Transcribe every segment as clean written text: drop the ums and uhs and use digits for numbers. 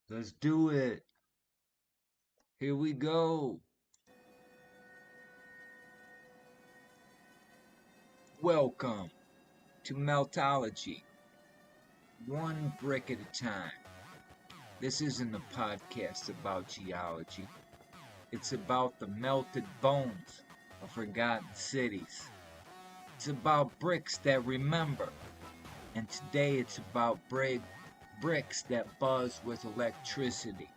Let's do it. Here we go. Welcome to Meltology, one brick at a time. This isn't a podcast about geology. It's about the melted bones of forgotten cities. It's about bricks that remember. And today it's about bricks that buzz with electricity.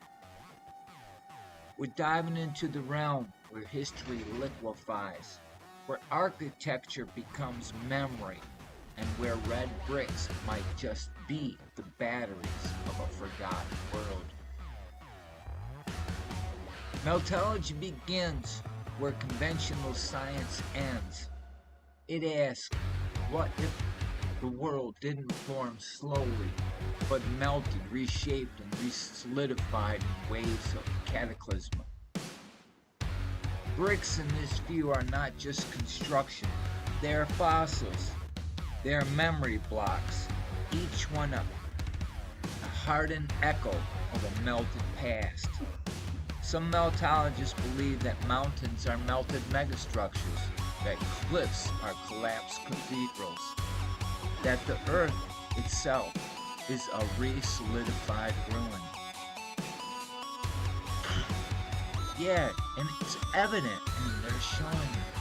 We're diving into the realm where history liquefies, where architecture becomes memory, and where red bricks might just be the batteries of a forgotten world. Meltology begins where conventional science ends. It asks, what if the world didn't form slowly, but melted, reshaped, and re-solidified in waves of cataclysm? Bricks in this view are not just construction, they are fossils. They are memory blocks, each one a hardened echo of a melted past. Some meltologists believe that mountains are melted megastructures, that cliffs are collapsed cathedrals, that the earth itself is a re-solidified ruin. Yeah, and it's evident, and they're showing it.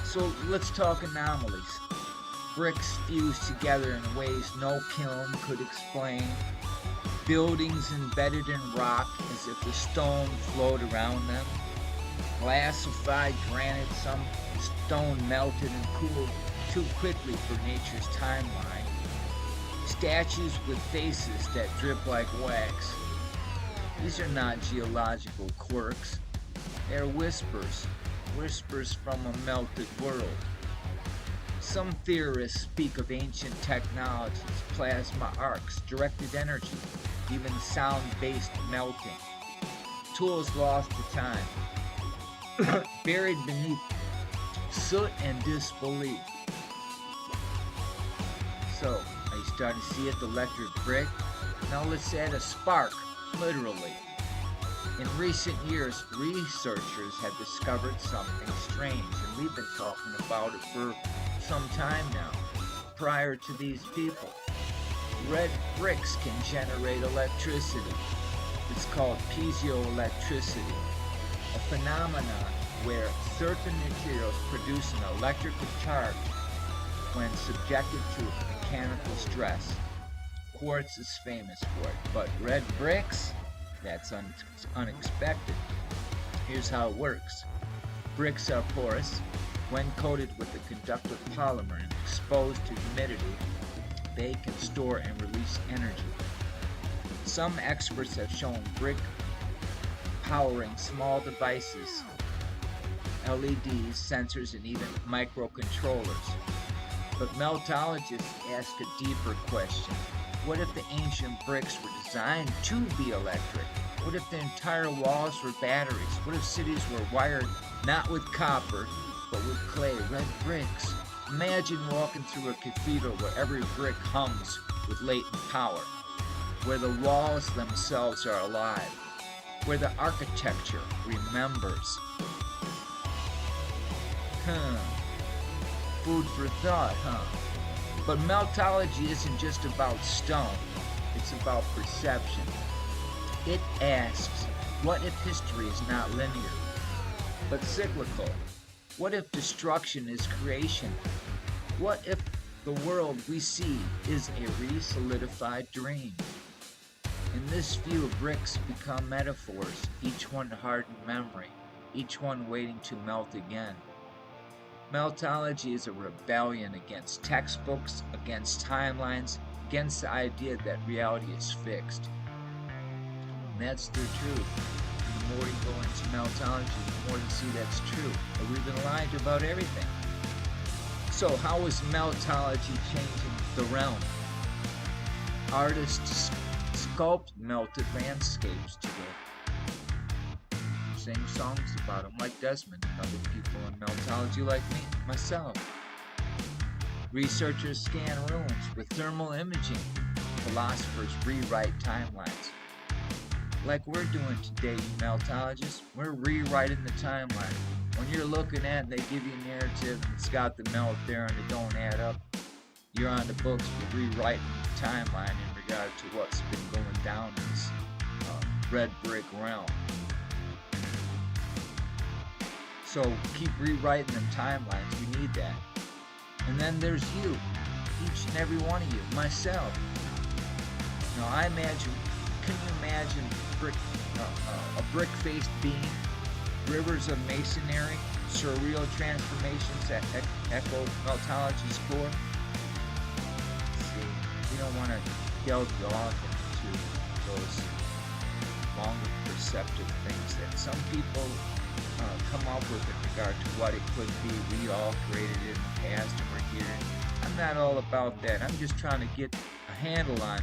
So let's talk anomalies. Bricks fused together in ways no kiln could explain. Buildings embedded in rock as if the stone flowed around them. Glassified granite, some stone melted and cooled too quickly for nature's timeline. Statues with faces that drip like wax. These are not geological quirks. They're whispers from a melted world. Some theorists speak of ancient technologies, plasma arcs, directed energy, even sound-based melting. Tools lost to time, buried beneath soot and disbelief. So, are you starting to see it, the electric brick? Now let's add a spark, literally. In recent years, researchers have discovered something strange, and we've been talking about it for some time now, prior to these people. Red bricks can generate electricity. It's called piezoelectricity, a phenomenon where certain materials produce an electrical charge when subjected to mechanical stress. Quartz is famous for it, but red bricks? That's unexpected. Here's how it works. Bricks are porous. When coated with a conductive polymer and exposed to humidity, they can store and release energy. Some experts have shown brick powering small devices, LEDs, sensors, and even microcontrollers. But meltologists ask a deeper question. What if the ancient bricks were designed to be electric? What if the entire walls were batteries? What if cities were wired not with copper, but with clay, red bricks? Imagine walking through a cathedral where every brick hums with latent power, where the walls themselves are alive, where the architecture remembers. Food for thought, huh? But meltology isn't just about stone, it's about perception. It asks, what if history is not linear, but cyclical? What if destruction is creation? What if the world we see is a re-solidified dream? In this view, bricks become metaphors, each one hardened memory, each one waiting to melt again. Meltology is a rebellion against textbooks, against timelines, against the idea that reality is fixed. And that's the truth. And the more you go into meltology, the more you see that's true. But we've been lied to about everything. So how is meltology changing the realm? Artists sculpt melted landscapes today. Sing songs about them like Desmond and other people in meltology like me, myself. Researchers scan ruins with thermal imaging. philosophers rewrite timelines. Like we're doing today, you meltologists, we're rewriting the timeline. When you're looking at it, they give you a narrative and it's got the melt there and it don't add up, you're on the books for rewriting the timeline in regard to what's been going down in this red brick realm. So keep rewriting them timelines. We need that. And then there's you, each and every one of you, myself. Now I imagine, can you imagine a brick-faced being, rivers of masonry, surreal transformations that echo meltology's core? See, we don't want to delve off into those longer perceptive things that some people come up with in regard to what it could be. We all created it in the past and we're here. I'm not all about that. I'm just trying to get a handle on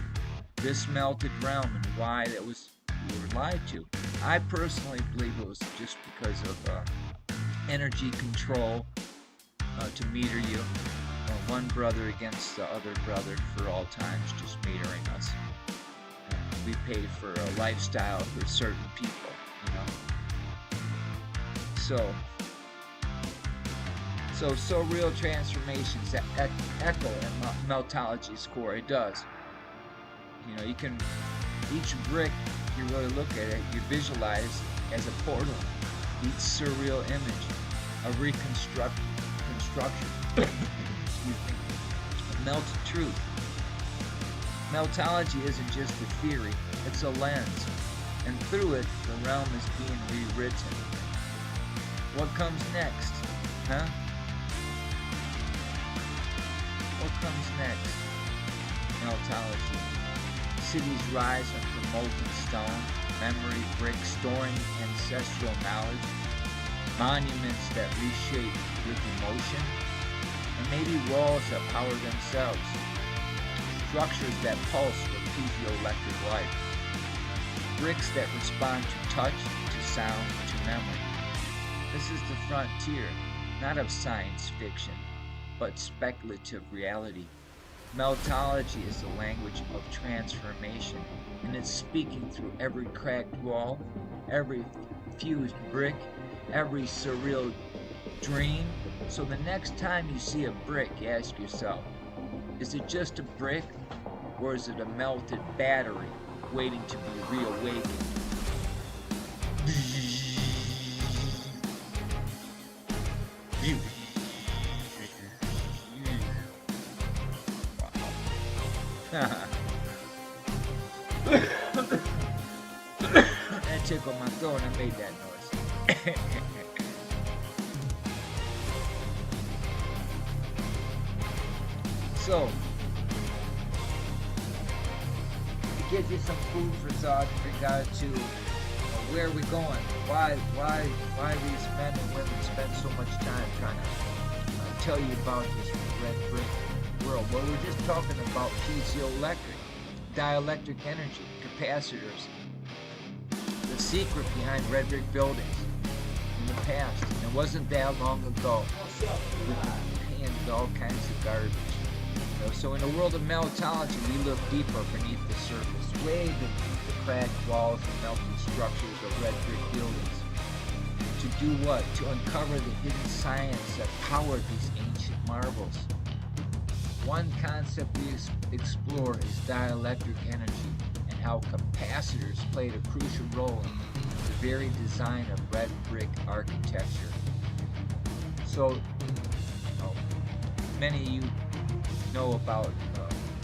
this melted realm and why we were lied to. I personally believe it was just because of energy control to meter you. One brother against the other brother for all times, just metering us. We pay for a lifestyle for certain people, you know. So real transformations that echo in meltology's core. It does. You know, you can, each brick, if you really look at it, you visualize as a portal. Each surreal image, a construction, excuse me, a melted truth. Meltology isn't just a theory, it's a lens. And through it, the realm is being rewritten. What comes next? Huh? What comes next? Meltology. Cities rise from molten stone, memory bricks storing ancestral knowledge, monuments that reshape with emotion, and maybe walls that power themselves, structures that pulse with piezoelectric life, bricks that respond to touch, to sound, to memory. This is the frontier, not of science fiction, but speculative reality. Meltology is the language of transformation, and it's speaking through every cracked wall, every fused brick, every surreal dream. So the next time you see a brick, ask yourself, is it just a brick, or is it a melted battery waiting to be reawakened? That tickled my throat and I made that noise. So, to give you some food for thought in regard to where we're going, why these men and women spend so much time trying to tell you about this red brick world. Well, we're just talking about piezoelectric, dielectric energy, capacitors, the secret behind red brick buildings in the past. And it wasn't that long ago. We've been handed all kinds of garbage. You know, so in the world of meltology, we look deeper beneath the surface, way beneath the cracked walls and melted structures of red brick buildings. To do what? To uncover the hidden science that powered these ancient marvels. One concept we explore is dielectric energy and how capacitors played a crucial role in the very design of red brick architecture. So, many of you know about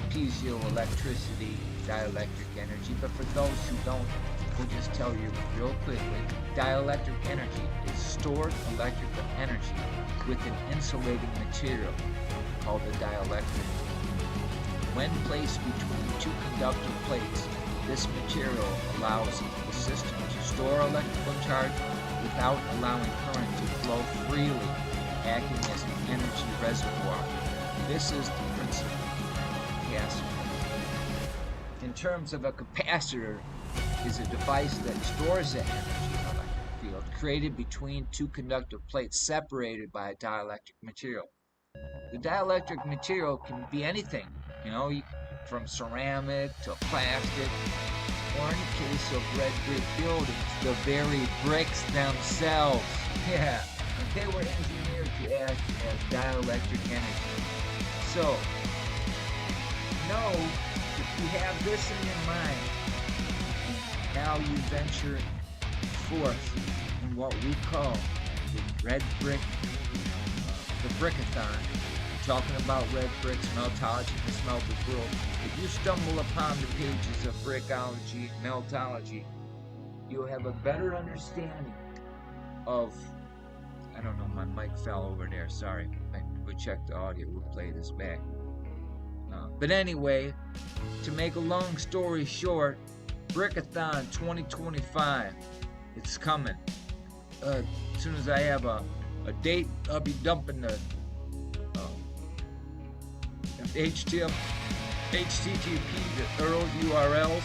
piezoelectricity, dielectric energy, but for those who don't, we'll just tell you real quickly. Dielectric energy is stored electrical energy with an insulating material called the dielectric. When placed between two conductive plates, this material allows the system to store electrical charge without allowing current to flow freely, acting as an energy reservoir. This is the principle of capacitor. In terms of a capacitor, is a device that stores the energy in an electric field created between two conductive plates separated by a dielectric material. The dielectric material can be anything. You know, from ceramic to plastic, or in the case of red brick buildings, the very bricks themselves. Yeah, they were engineered to act as dielectric energy. So, know if you have this in your mind, now you venture forth in what we call the red brick, the Brickathon, talking about red bricks, meltology, and the smelter's world. If you stumble upon the pages of brickology, meltology, you'll have a better understanding of, I don't know, my mic fell over there, sorry. We'll check the audio, we'll play this back. But anyway, to make a long story short, Brickathon 2025, it's coming. As soon as I have a date, I'll be dumping the HTTP, the URLs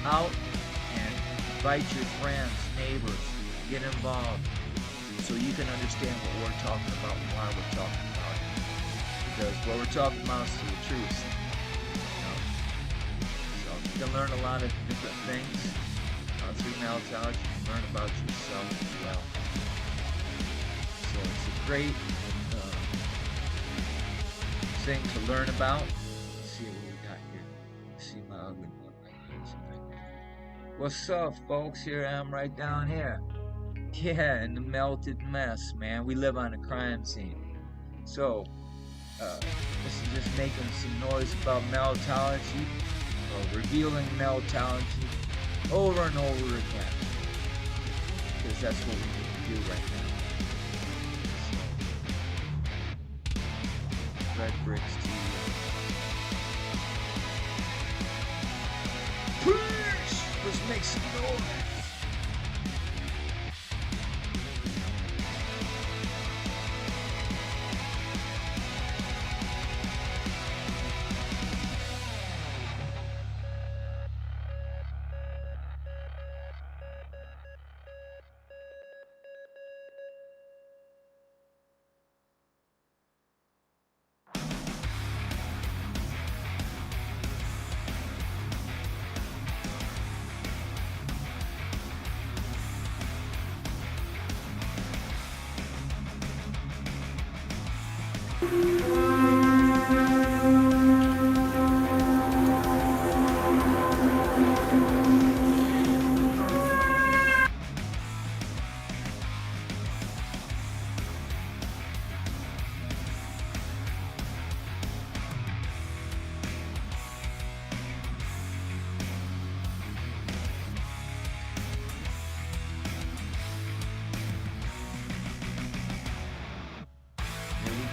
out, and invite your friends, neighbors, get involved, so you can understand what we're talking about and why we're talking about it. Because what we're talking about is the truth. So you can learn a lot of different things through meltology. You can learn about yourself as well. So it's a great thing to learn about. Let's see what we got here. Let's see my ugly one right here. What's up, folks? Here I am right down here. Yeah, in the melted mess, man. We live on a crime scene. So, this is just making some noise about meltology, revealing meltology over and over again. Because that's what we need to do right now. Red bricks to you. Peace! Let's make some noise!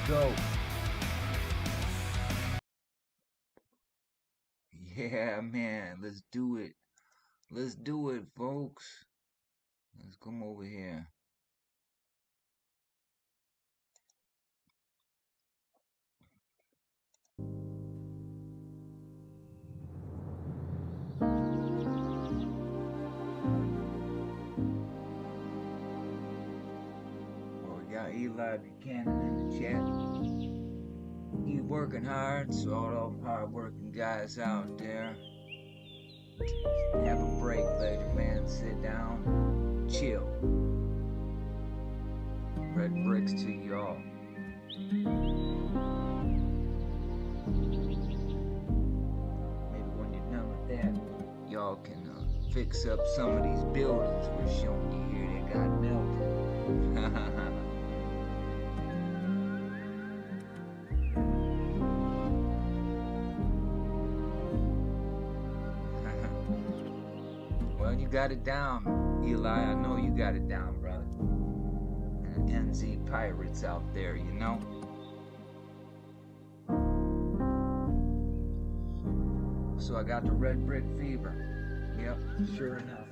Go. Yeah, man, let's do it. Let's do it, folks. Let's come over here. Well, we got Eli Buchanan in the chat. He's working hard, so all them hard-working guys out there, have a break, let your man sit down, chill. Red bricks to y'all. Maybe when you're done with that, y'all can fix up some of these buildings we're showing you here that got melted. Well, you got it down, Eli. I know you got it down, brother. And NZ pirates out there, you know? So I got the red brick fever. Yep, sure enough.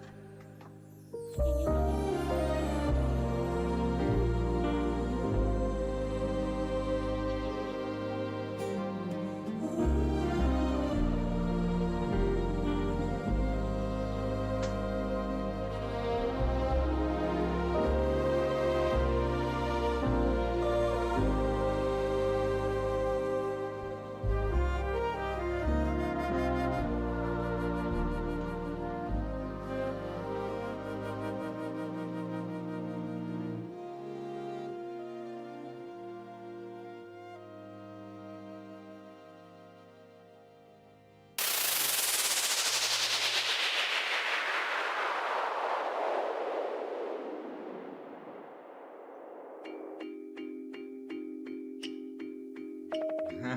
Getting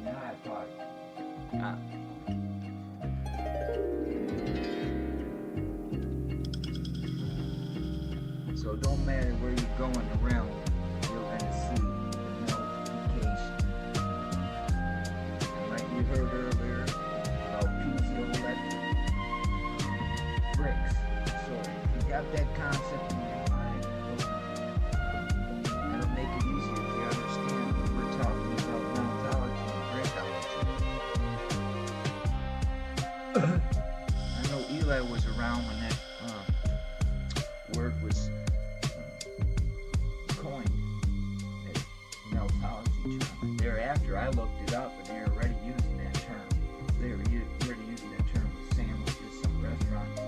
hot, but so don't matter where you're going around, you're gonna see the notification. And like you heard earlier about piezoelectric bricks. So if you got that concept in your mind, it'll make it easier if you understand what we're talking about meltology and brickology. I know Eli was around when that word was coined, that meltology term. Thereafter, I looked it up, and they're already using that term. They were already using that term with sandwiches, some restaurants,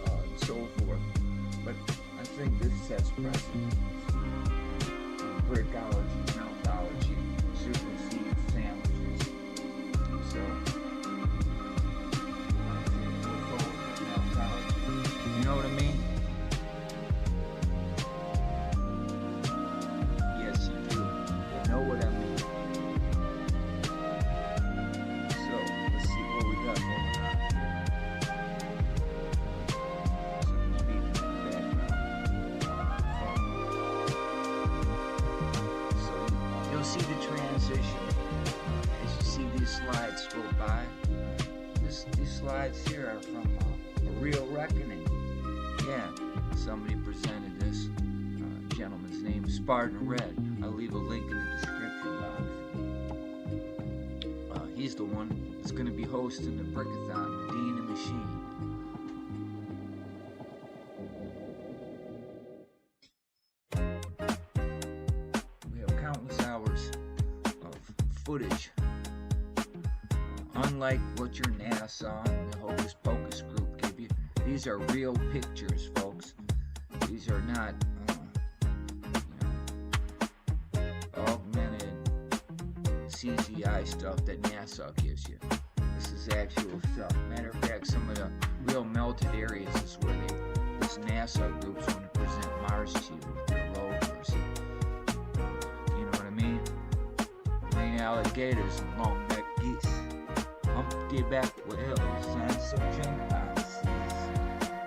and so forth. But I think this sets precedent. Brickology, meltology, supersedes sandwiches. So, you know what I mean? Yes, you do. You know what I mean. So, let's see what we got going on here. Some speaking in the background. So, you'll see the transition as you see these slides go by. These slides here are from A Real Reckoning. Yeah, somebody presented this. Gentleman's name is Spartan Red. I'll leave a link in the description box. He's the one that's going to be hosting the Brickathon with Dean and Machine. We have countless hours of footage. Unlike what your NASA and the Hocus Pocus group give you, these are real pictures, folks. These are not, augmented CGI stuff that NASA gives you. This is actual stuff. Matter of fact, some of the real melted areas is where this NASA group's going to present Mars to you with their rovers. You know what I mean? Marine alligators and long-necked geese. Humpty-back whales and some chimpanzees.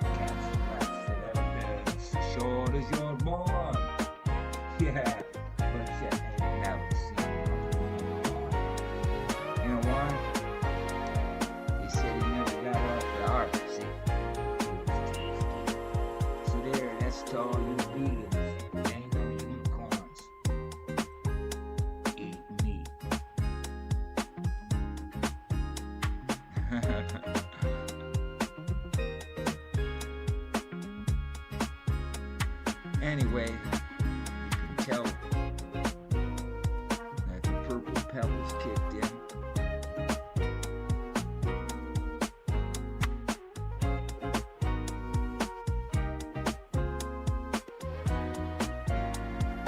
Cats and rats that have been as short as your born. Yeah, but you haven't seen them. You know why? They said he never got off the ark, see? So there, that's to all you vegans. Ain't no unicorns. Eat meat. Anyway, you can tell that the purple pebbles kicked in.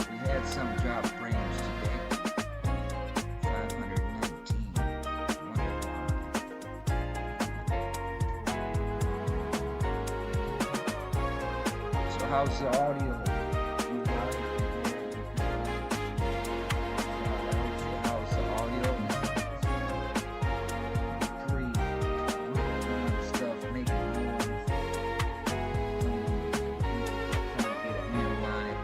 We had some drop frames today. 519. So how's the audio? How's the audio? Free stuff, making noise. Trying to get a handle on it.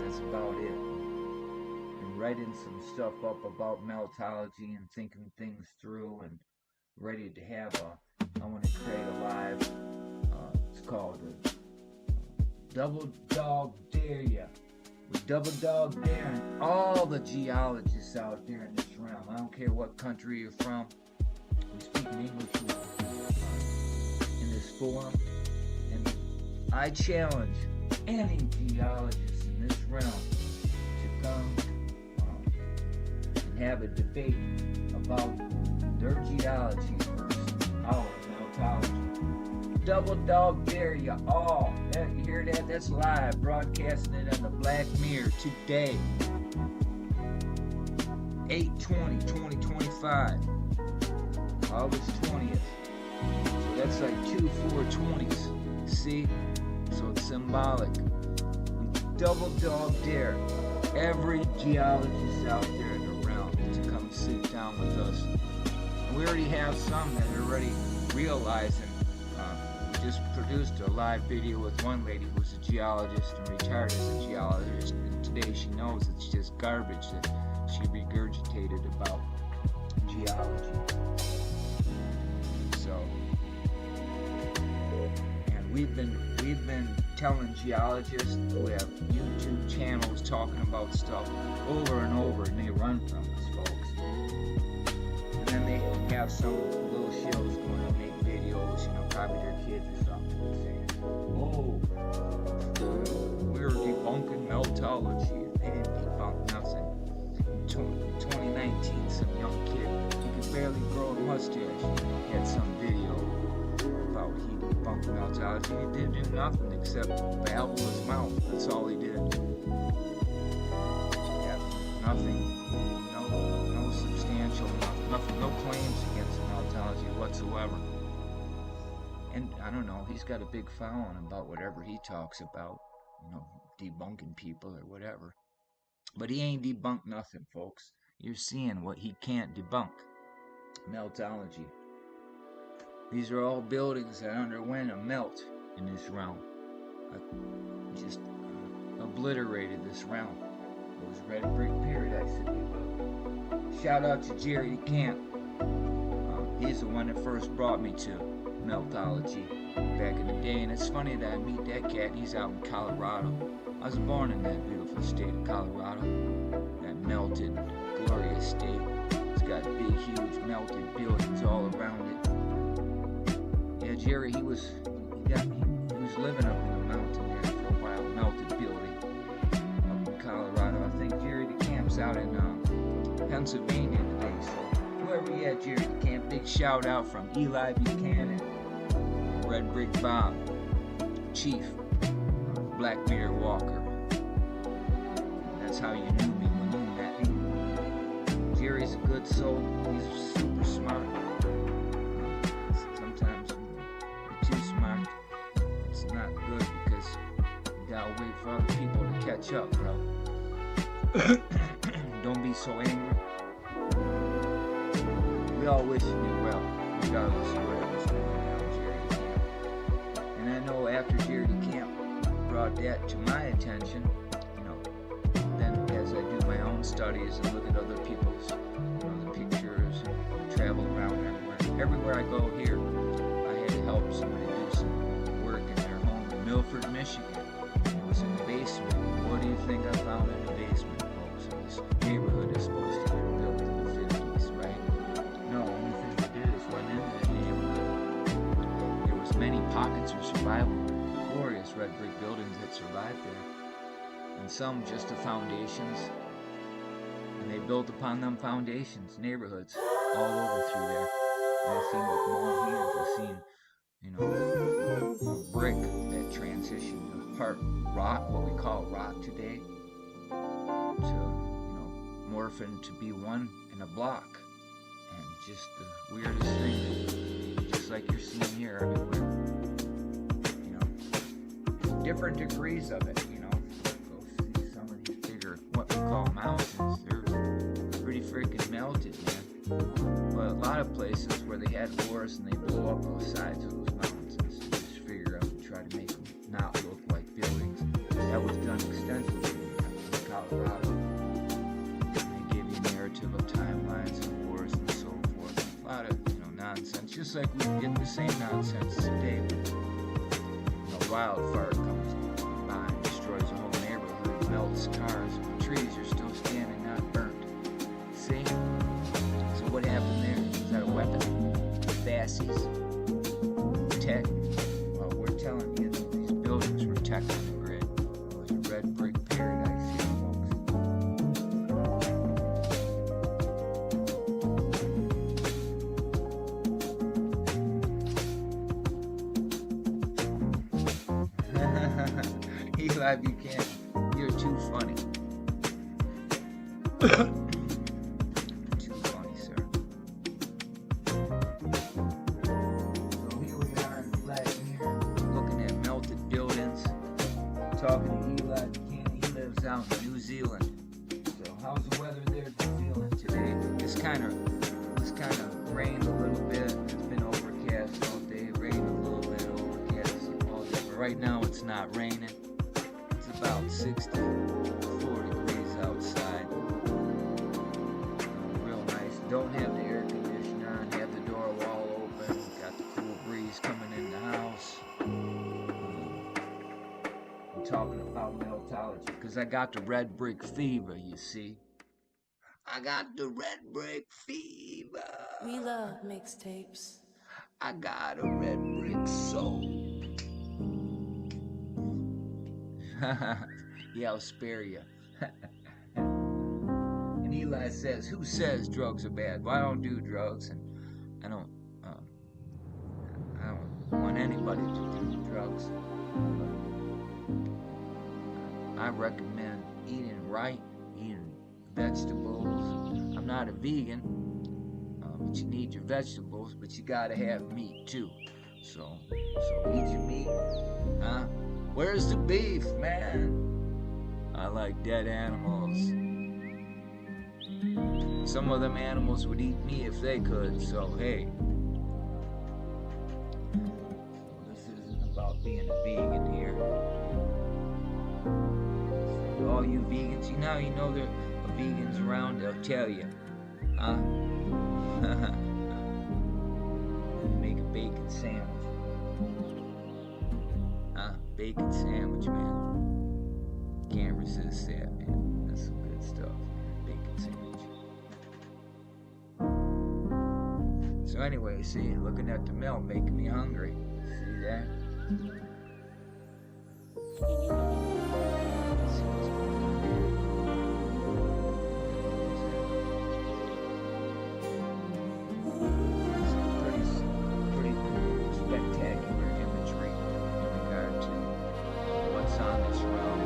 That's about it. And writing some stuff up about meltology and thinking things through and ready to have I want to create a live, it's called Double Dog Dare Ya. We double dog daring all the geologists out there in this realm. I don't care what country you're from. We speak in English in this forum. And I challenge any geologist in this realm to come and have a debate about their geology versus our meltology. Double dog dare ya all. You hear that? That's live, broadcasting it on the Black Mirror today. 8/20/2025, August 20th. So that's like 2 4/20s. See? So it's symbolic. We double dog dare every geologist out there in the realm to come sit down with us. And we already have some that are already realizing. We just produced a live video with one lady who's a geologist and retired as a geologist, and today she knows it's just garbage that she regurgitated about geology. So, and we've been telling geologists who have YouTube channels talking about stuff over and over, and they run from us, folks. And then they have some little shows going to make videos, probably their kids or something, saying, "Oh, we're debunking meltology." They didn't debunk nothing. In 2019, some young kid, he could barely grow a mustache, he had some video about he debunked meltology. He didn't do nothing except babble his mouth. That's all he did. Yeah, nothing. No substantial, nothing, no claims against meltology whatsoever. And I don't know, he's got a big following about whatever he talks about, debunking people or whatever. But he ain't debunked nothing, folks. You're seeing what he can't debunk. Meltology. These are all buildings that underwent a melt in this realm. Just obliterated this realm. It was red brick paradise, if you will. Shout out to Jerry Camp. He's the one that first brought me to meltology back in the day, and it's funny that I meet that cat. He's out in Colorado. I was born in that beautiful state of Colorado, that melted, glorious state. It's got big, huge melted buildings all around it. Yeah, Jerry, he was living up in the mountain there for a while, melted building up in Colorado. I think Jerry the Camp's out in Pennsylvania today, so whoever you at, Jerry the Camp, big shout out from Eli Buchanan, Red Brick Bob, Chief, Blackbeard Walker. That's how you knew me when you met me. Jerry's a good soul. He's super smart. Sometimes you're too smart. It's not good because you gotta wait for other people to catch up, bro. Don't be so angry. We all wish you well, regardless of whatever's going on, Jerry DeCamp. And I know after Jerry DeCamp brought that to my attention, then as I do my own studies and look at other people's, the pictures and travel around everywhere I go here, I had to help somebody do some work in their home in Milford, Michigan. It was in the basement. What do you think I found in the basement, folks? This neighborhood is supposed to get built in the 50s, right? No, only thing they did is went into the neighborhood. There was many pockets of survival, glorious red brick buildings that survived there. And some just the foundations, and they built upon them foundations, neighborhoods all over through there. And I've seen with my own hands, I've seen, a brick that transitioned to part rock, what we call rock today, to, morphing to be one in a block. And just the weirdest thing, just like you're seeing here everywhere. Different degrees of it, Go see some of these bigger, what we call mountains. They're pretty freaking melted, man. But a lot of places where they had wars and they blew up both sides of those mountains and just figure out and try to make them not look like buildings. That was done extensively in Colorado. They give you a narrative of timelines and wars and so forth. A lot of, nonsense. Just like we get the same nonsense today. Wildfire comes by and destroys a whole neighborhood, melts cars, but trees are still standing, not burnt. See? So what happened there? Is that a weapon? Fasces? Tech? Well, we're telling you that these buildings were tech on the grid. It was a red brick paradise here, Eli Buchanan, you're too funny. Zealand. So how's the weather there in New Zealand today? It's kind of rained a little bit. It's been overcast all day, rained a little bit, overcast all day. But right now it's not raining. It's about 64 degrees outside. Real nice. Don't have the air conditioner on. Have the door wall open. Got the cool breeze coming in the house. I'm talking about meltology because I got the red brick fever, you see. I got the red brick fever. We love mixtapes. I got a red brick soul. Yeah, I'll spare you. And Eli says, "Who says drugs are bad? Well, I don't do drugs, and I don't want anybody to do drugs. I recommend eating right, eating vegetables. I'm not a vegan, but you need your vegetables, but you gotta have meat too. So eat your meat, huh? Where's the beef, man? I like dead animals. Some of them animals would eat me if they could, so hey. This isn't about being a vegan here. So all you vegans, you know there are vegans around, they'll tell you, huh? Make a bacon sandwich. Bacon sandwich, man. Can't resist that, man. That's some good stuff. Bacon sandwich. So anyway, see, looking at the mail making me hungry. See that? Pretty spectacular imagery in regard to what's on this realm.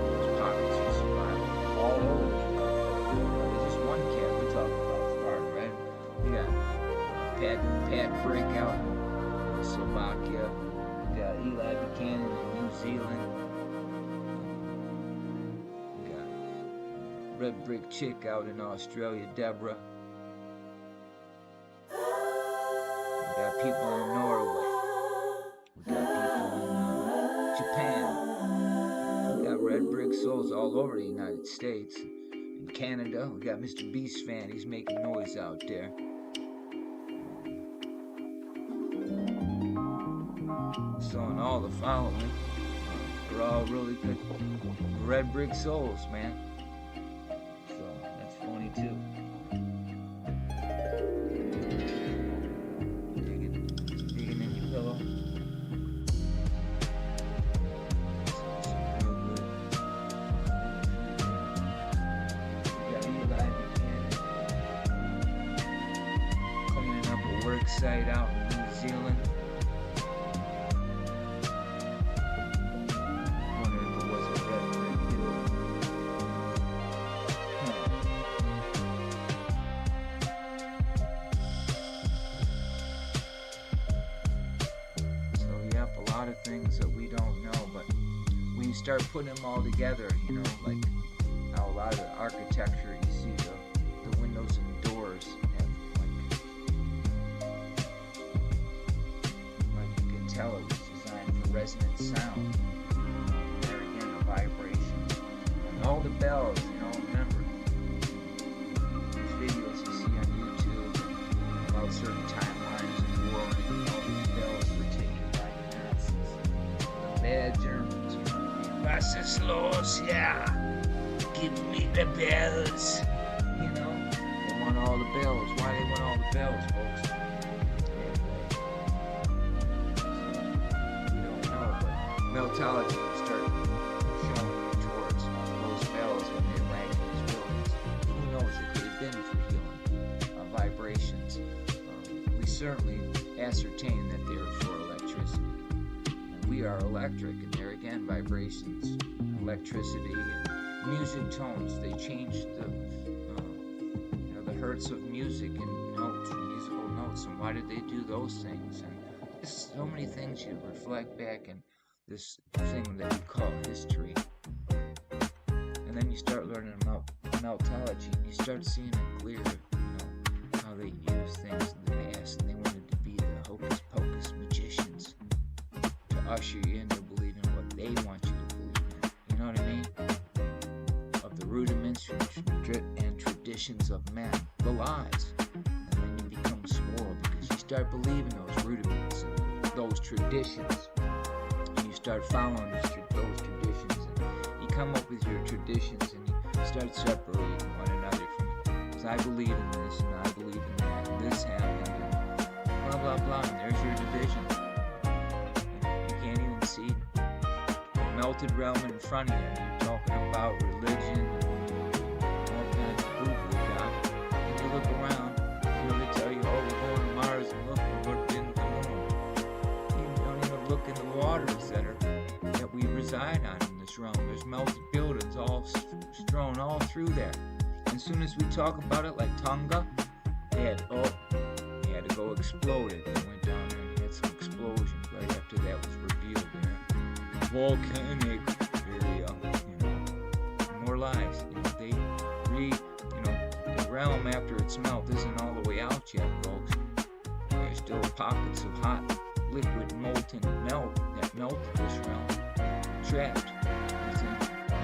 There's pockets of survival all over this realm. There's just one cat we talk about Sparta, right? We got Pat Brick out in Slovakia. We got Eli Buchanan in New Zealand. We got Red Brick Chick out in Australia, Deborah. We got people in Norway. We got people in Japan. We got red brick souls all over the United States. In Canada, we got Mr. Beast fan. He's making noise out there. So, and all the following are all really good red brick souls, man. So, that's funny too. Digging in your pillow. Work site out in New Zealand. Wonder if it was a red brick deal. So yep, a lot of things that we don't know, but when you start putting them all together, like how a lot of the architecture, you see the windows and doors have tell it was designed for resonant sound. There again, a vibration. And all the bells, remember, these videos you see on YouTube about certain timelines of war, all these bells were taken by the Nazis. The bad Germans, was ist los, yeah. Give me the bells. They want all the bells. Why they want all the bells, folks? Meltology would start showing you towards those bells when they rang in these buildings. Who knows? It could have been for healing vibrations. We certainly ascertain that they are for electricity. And we are electric, and there again, vibrations, electricity, and music tones. They change the hertz of music and notes, musical notes. And why did they do those things? And there's so many things you reflect back and this thing that we call history. And then you start learning about meltology, and you start seeing it clear, how they use things in the past, and they wanted to be the hocus pocus magicians to usher you into believing what they want you to believe in. You know what I mean? Of the rudiments and traditions of men, the lies. And then you become spoiled because you start believing those rudiments and those traditions. And you start following those traditions. And you come up with your traditions and you start separating one another from it. Because I believe in this and I believe in that and this happened and blah blah blah. And there's your division. You can't even see the melted realm in front of you. You're talking about religion and all kinds of boo-boo got. And you look around, they tell you, oh, we're going to Mars and look, we're going to the moon. You don't even look in the waters that we reside on in this realm. There's melted buildings all strewn all through there. And as soon as we talk about it, like Tonga, they had to go explode it. They went down there and had some explosions right after that was revealed there. Volcanic area, more lies. The realm after it's melt isn't all the way out yet, folks. There's still pockets of hot liquid molten melt that melted this realm. Trapped. It's in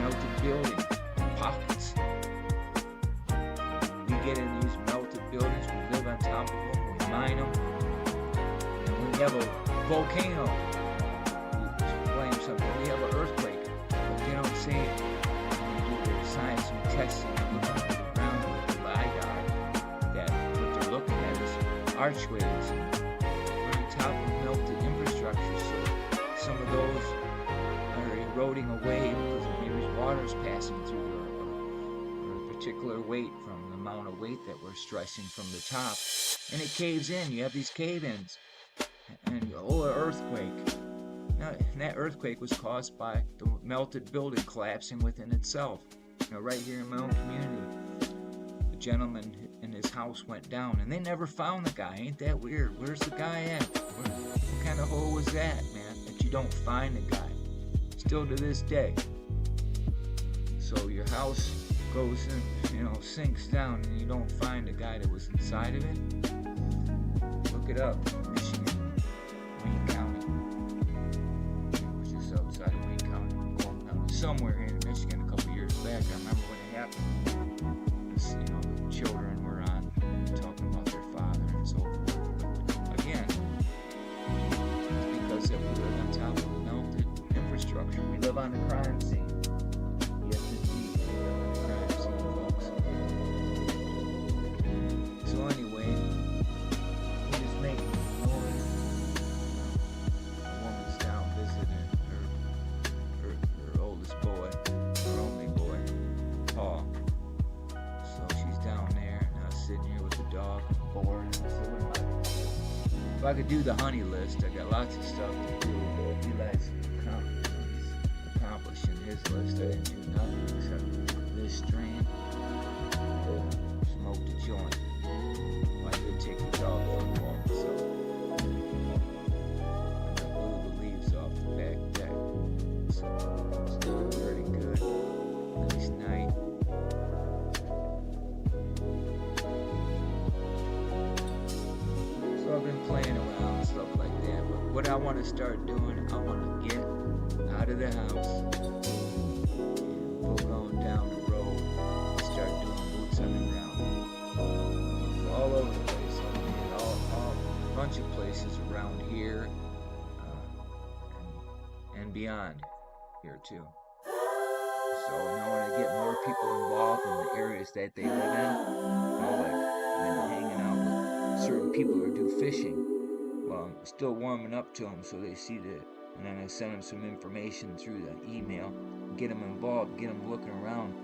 melted building pockets. We get in these melted buildings, we live on top of them, we mine them, and we have a volcano. We blame something. We have an earthquake, but they don't say it. They do their science and testing and look under the ground with the LiDAR. That what they're looking at is archways on top of melted infrastructure. So some of those are eroding away because maybe water's passing through or a particular weight from the amount of weight that we're stressing from the top, and it caves in. You have these cave-ins, and an earthquake. Now, that earthquake was caused by the melted building collapsing within itself. Right here in my own community, the gentleman in his house went down, and they never found the guy. Ain't that weird? Where's the guy at? What kind of hole was that, man, that you don't find the guy? Still to this day. So your house goes in, sinks down, and you don't find the guy that was inside of it. Look it up, Michigan, Wayne County. It was just outside of Wayne County, somewhere here in Michigan a couple years back. I remember when it happened. The children were on talking about their father and so forth. But again, it's because that we live on top of the melted infrastructure. We live on the crime scene. Yes, indeed, we live on the crime scene, folks. So anyway, we're just making noise. A woman's down visiting her oldest boy, her only boy, Paul. So she's down there, and I was sitting here with the dog, bored, and I said, what am I going to do? If I could do the honey list, I got lots of stuff to do. Eli's accomplishing his list. I didn't do nothing except this strain, smoked a joint. Well, I did take the dog for a walk, so and I blew the leaves off the back deck. So it's doing pretty good. Nice night. So I've been playing around and stuff like that. But what I want to start doing, I want to get out of the house and go on down the road and start doing boots on the ground. All over the place. A bunch of places around here and beyond here too. So I want to get more people involved in the areas that they live in. Like I've been hanging out with certain people who do fishing. Well, I'm still warming up to them so they see that. And then I send them some information through the email, get them involved, get them looking around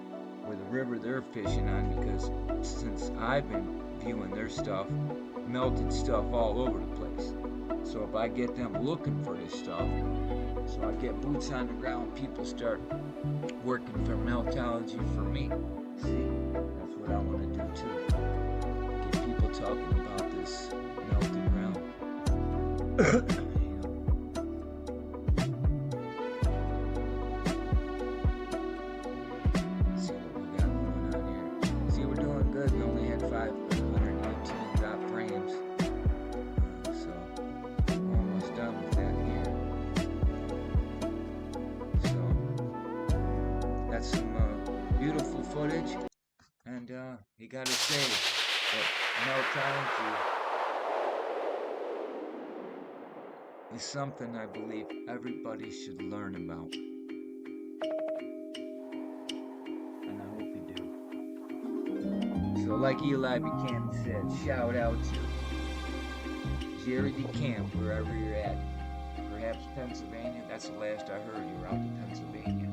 where the river they're fishing on, because since I've been viewing their stuff, melted stuff all over the place. So if I get them looking for this stuff, so I get boots on the ground, people start working for meltology for me. See, that's what I want to do too. Get people talking about this melted ground. good. We only had 518 drop frames. So we're almost done with that here. So that's some beautiful footage. And you gotta say that meltology is something I believe everybody should learn about. And I hope you do. So like Eli Buchanan said, shout out to Jerry DeCamp, wherever you're at. Perhaps Pennsylvania. That's the last I heard. You were out to Pennsylvania.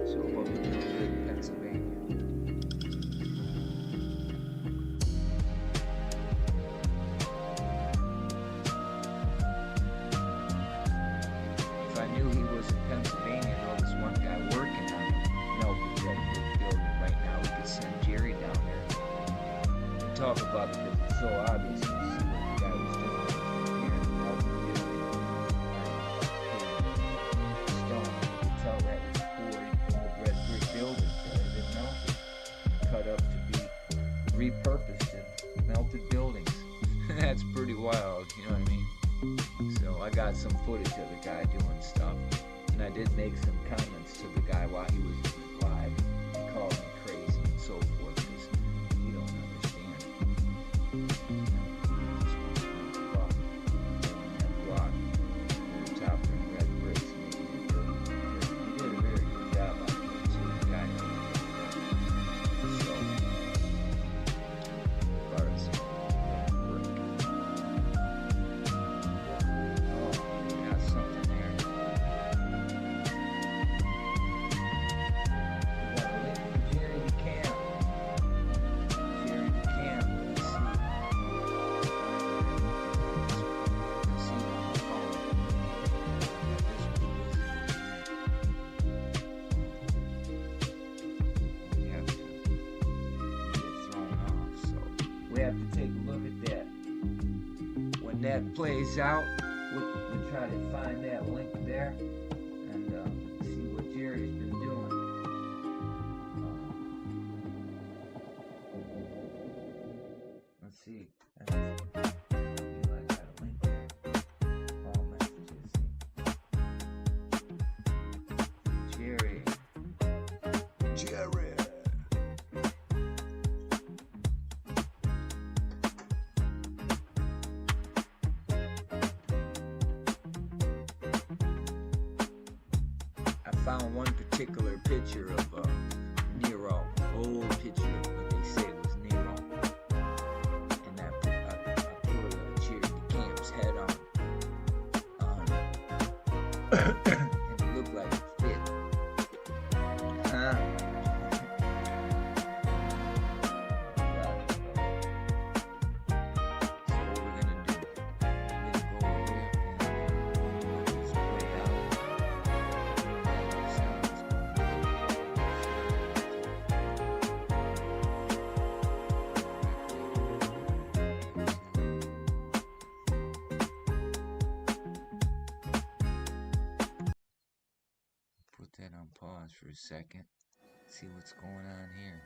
So hope you're doing good in Pennsylvania. If I knew he was in Pennsylvania, I know this one guy working on a melted red brick building right now. We could send Jerry down there and talk about it because it's so obvious. You see what the guy was doing here in the melted building. Stone. You could tell that was poured old red brick buildings that had been melted, cut up to be repurposed in melted buildings. That's pretty wild, you know what I mean? So I got some footage of the guy doing stuff, and I did make some comments to the guy while he was doing it live. He called me crazy and so forth because you don't understand. Just want to make a buck on that block over top of them red bricks making it dirty. He did a very good job out there too. The guy knows what he's doing. So, as far as red brick. Oh, we got something there. We got a link for Jerry DeCamp. Jerry DeCamp, let's see. Let's see it on the phone. This one we have to get thrown off, so we have to take a look at that. When that plays out, we'll try to find that link there and see what Jerry's been doing. Let's see. I got a link there. All messages. Jerry. Jerry. I found one particular picture of Nero, old picture of what they say was Nero, and I put Jerry DeCamp's head on, and it looked like it fit. So what we're gonna do? We're gonna go over here and let this play out. Put that on pause for a second. See what's going on here.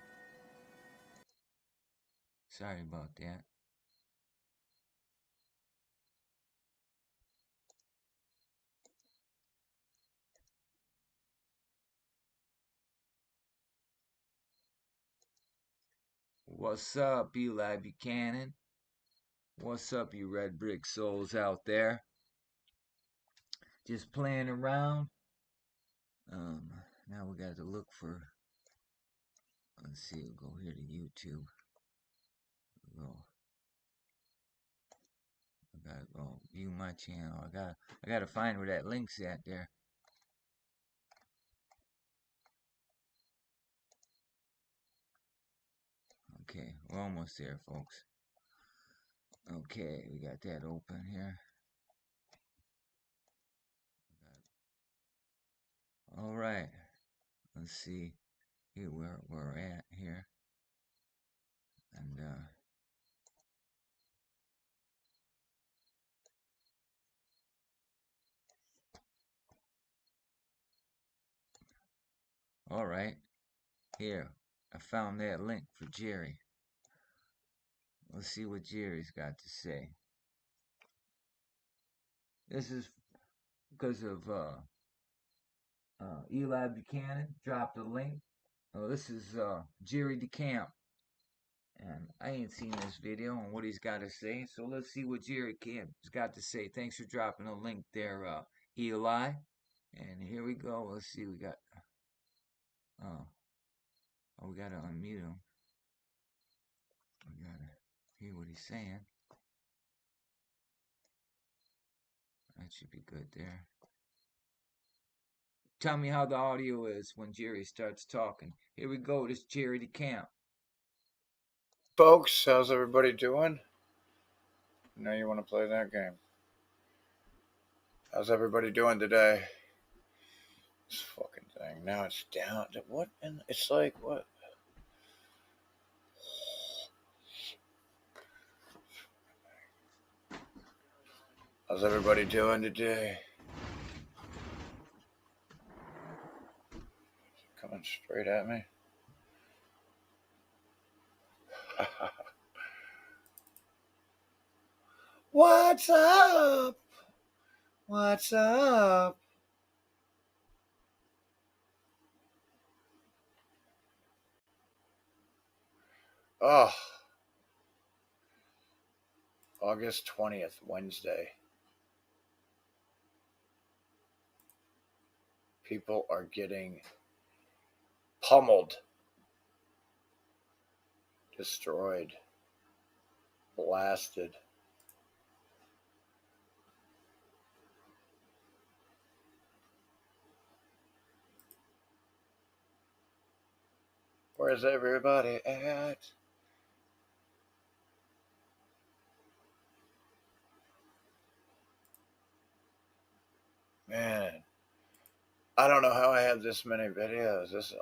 Sorry about that. What's up, Eli Buchanan? What's up, you red brick souls out there? Just playing around. Now we got to look for. Let's see. We'll go here to YouTube. We'll go. I gotta go view my channel. I gotta find where that link's at there. Okay, we're almost there, folks. Okay, we got that open here. All right, let's see here where we're at here, and all right, here I found that link for Jerry. Let's see what Jerry's got to say. This is because of Eli Buchanan dropped a link. Oh, this is Jerry DeCamp. And I ain't seen this video and what he's got to say. So let's see what Jerry Camp's got to say. Thanks for dropping a link there, Eli. And here we go. Let's see. We got. Oh, we gotta unmute him. We gotta hear what he's saying. That should be good there. Tell me how the audio is when Jerry starts talking. Here we go. This is Jerry DeCamp. Folks, how's everybody doing? I know you want to play that game. How's everybody doing today? This fucking thing. Now it's down to what? And it's like what? How's everybody doing today? Coming straight at me. What's up? What's up? Oh, August 20th, Wednesday. People are getting pummeled, destroyed, blasted. Where's everybody at? Man, I don't know how I have this many videos. There's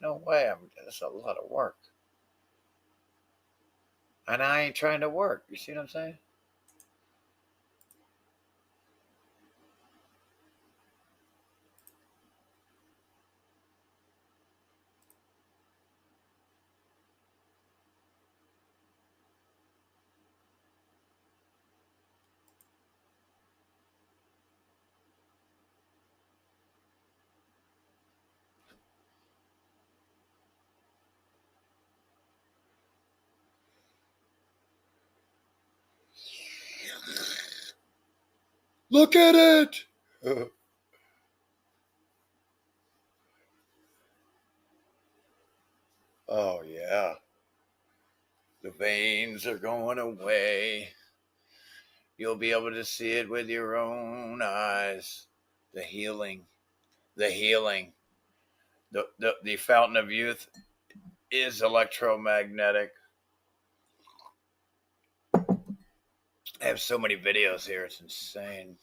no way. That's a lot of work. And I ain't trying to work. You see what I'm saying? Look at it! Oh, yeah. The veins are going away. You'll be able to see it with your own eyes. The healing. The healing. The fountain of youth is electromagnetic. I have so many videos here. It's insane.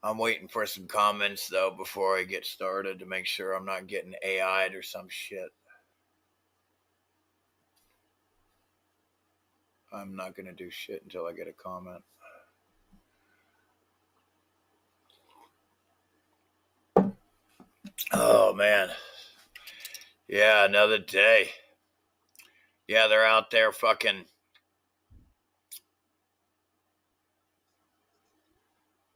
I'm waiting for some comments, though, before I get started to make sure I'm not getting AI'd or some shit. I'm not going to do shit until I get a comment. Oh, man. Yeah, another day. Yeah, they're out there fucking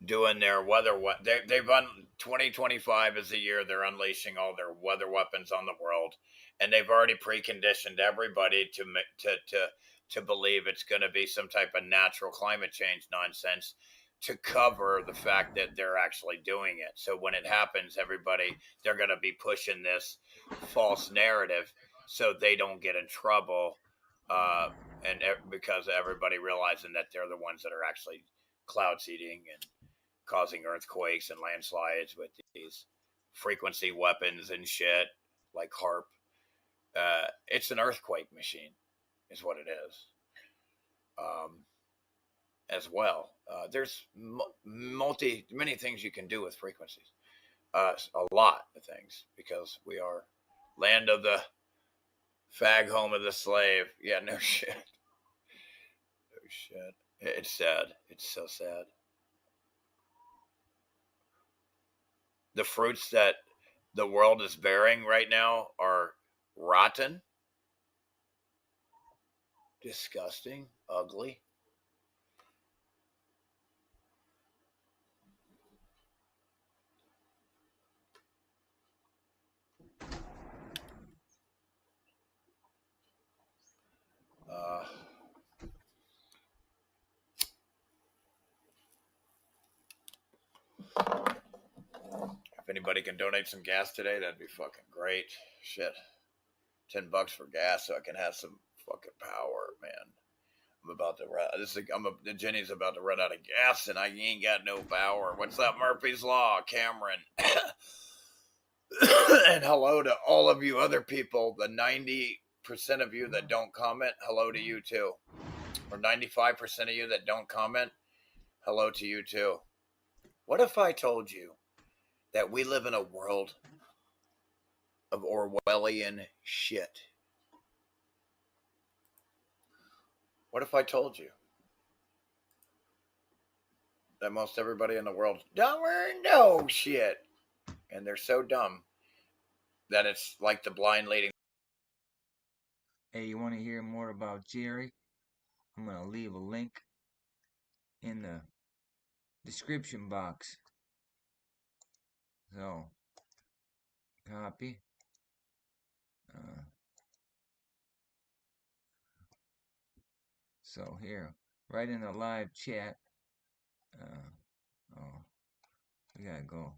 doing their weather. They've 2025 is the year they're unleashing all their weather weapons on the world, and they've already preconditioned everybody to believe it's going to be some type of natural climate change nonsense to cover the fact that they're actually doing it. So when it happens, they're going to be pushing this false narrative so they don't get in trouble, and because everybody realizing that they're the ones that are actually cloud seeding and causing earthquakes and landslides with these frequency weapons and shit like HARP. It's an earthquake machine, is what it is. As well, there's many things you can do with frequencies. A lot of things, because we are land of the fag, home of the slave. Yeah, no shit. No shit. It's sad. It's so sad. The fruits that the world is bearing right now are rotten, disgusting, ugly. Uh, if anybody can donate some gas today, that'd be fucking great. Shit, $10 for gas so I can have some fucking power, man. I'm about to run. Jenny's about to run out of gas, and I ain't got no power. What's up, Murphy's Law, Cameron? And hello to all of you other people. The 90% of you that don't comment, hello to you too. Or 95% of you that don't comment, hello to you too. What if I told you that we live in a world of Orwellian shit? What if I told you that most everybody in the world don't know shit, and they're so dumb that it's like the blind leading? Hey, you want to hear more about Jerry? I'm going to leave a link in the description box. So, copy. So here, right in the live chat. Oh, we gotta go.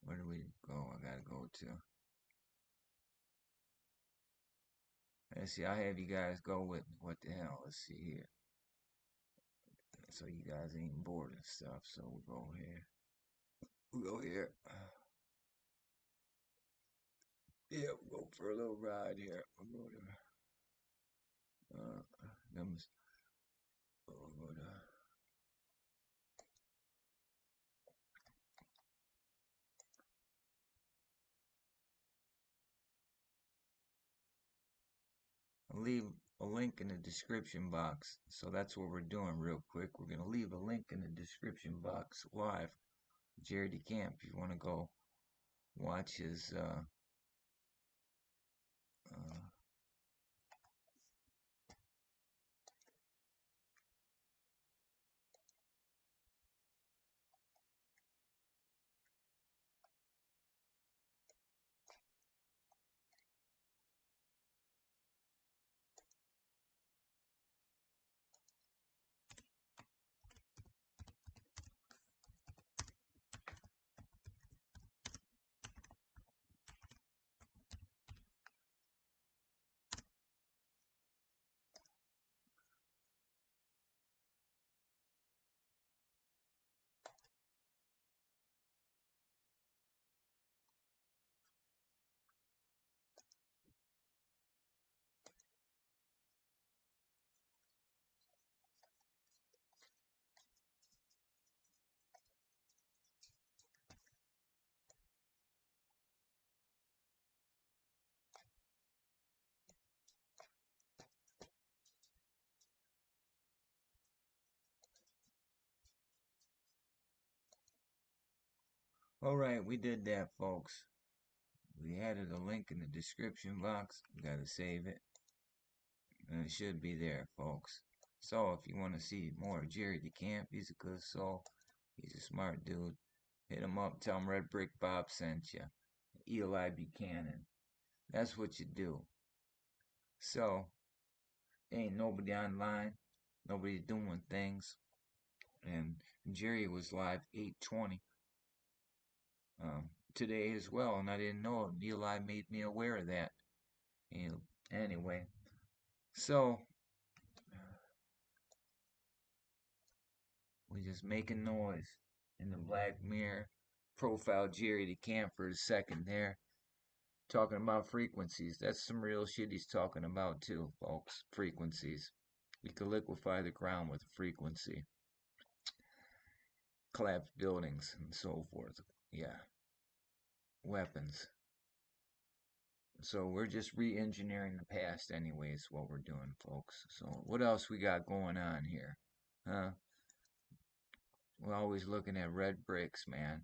Where do we go? I gotta go to. Let's see. I have you guys go with me. What the hell? Let's see here. So you guys ain't bored and stuff. So we'll go here. We'll go here. Yeah, we'll go for a little ride here. We'll go to. We'll go to. I'll leave a link in the description box. So that's what we're doing real quick. We're gonna leave a link in the description box live. Jerry DeCamp, if you want to go watch his all right, we did that, folks. We added a link in the description box. We gotta save it. And it should be there, folks. So if you want to see more of Jerry DeCamp, he's a good soul. He's a smart dude. Hit him up. Tell him Red Brick Bob sent you. Eli Buchanan. That's what you do. So, ain't nobody online. Nobody's doing things. And Jerry was live 8:20 today as well, and I didn't know it. Eli made me aware of that. Anyway, so we just making noise in the Black Mirror. Profile Jerry DeCamp for a second there. Talking about frequencies. That's some real shit he's talking about too, folks. Frequencies. We could liquefy the ground with a frequency. Collapse buildings and so forth. Yeah. Weapons. So we're just re-engineering the past anyways, what we're doing, folks. So what else we got going on here? Huh? We're always looking at red bricks, man.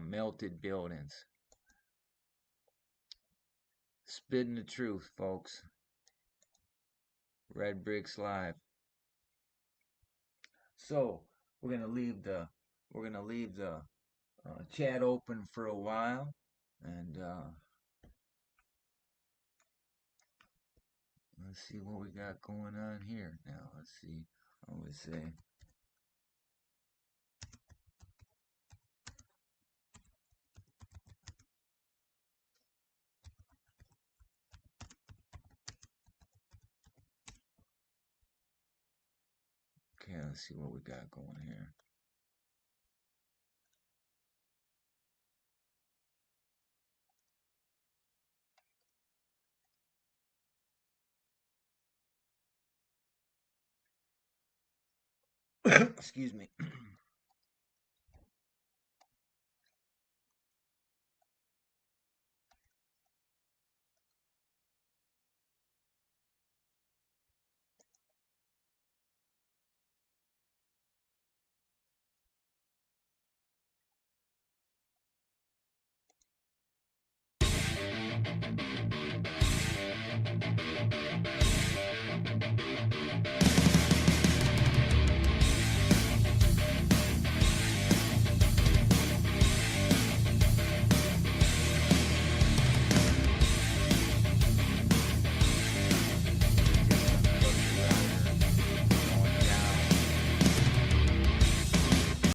Melted buildings. Spitting the truth, folks. Red Bricks Live. So we're gonna leave the chat open for a while, and let's see what we got going on here now. Let's see. I would say. Okay, let's see what we got going here. Excuse me.